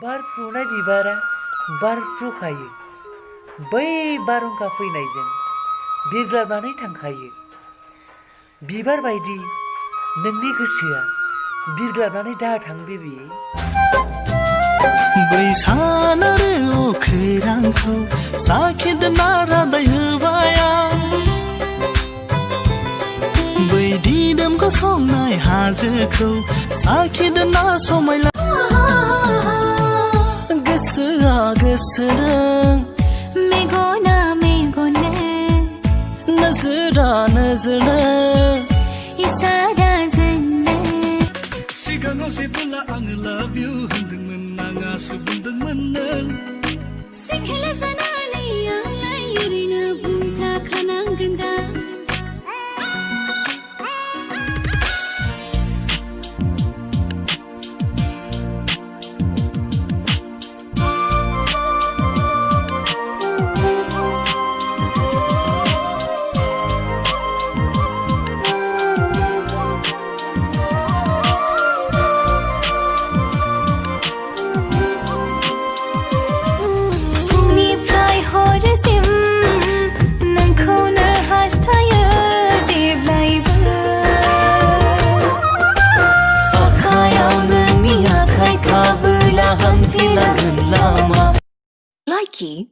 बारफ्रुनाय बिबारा बारफ्रुखायो बै बारहुंखा फैनायजों बिरग्लाबनानै थांखायो बिबार बायदि नोंनि गोसोआ बिरग्लाबनानै दाथां बेबि बै सान आरो अखोरांखौ साखेदना रादाय होबाय आं बै दिदोम गसंनाय हाजोखौ साखेदना समायला गोसोआ गोसोजों मेगना मेगननो नोजोरा नोजोरनो इसाराजोंनो सिगाङाव जेबोला आङो लाभ इउ होनदोंमोन आंहासो बुंदोंमोन नों सिंहेला जानानै आंलाय ओरैनो बुंफ्लाखानांगोन दा Likey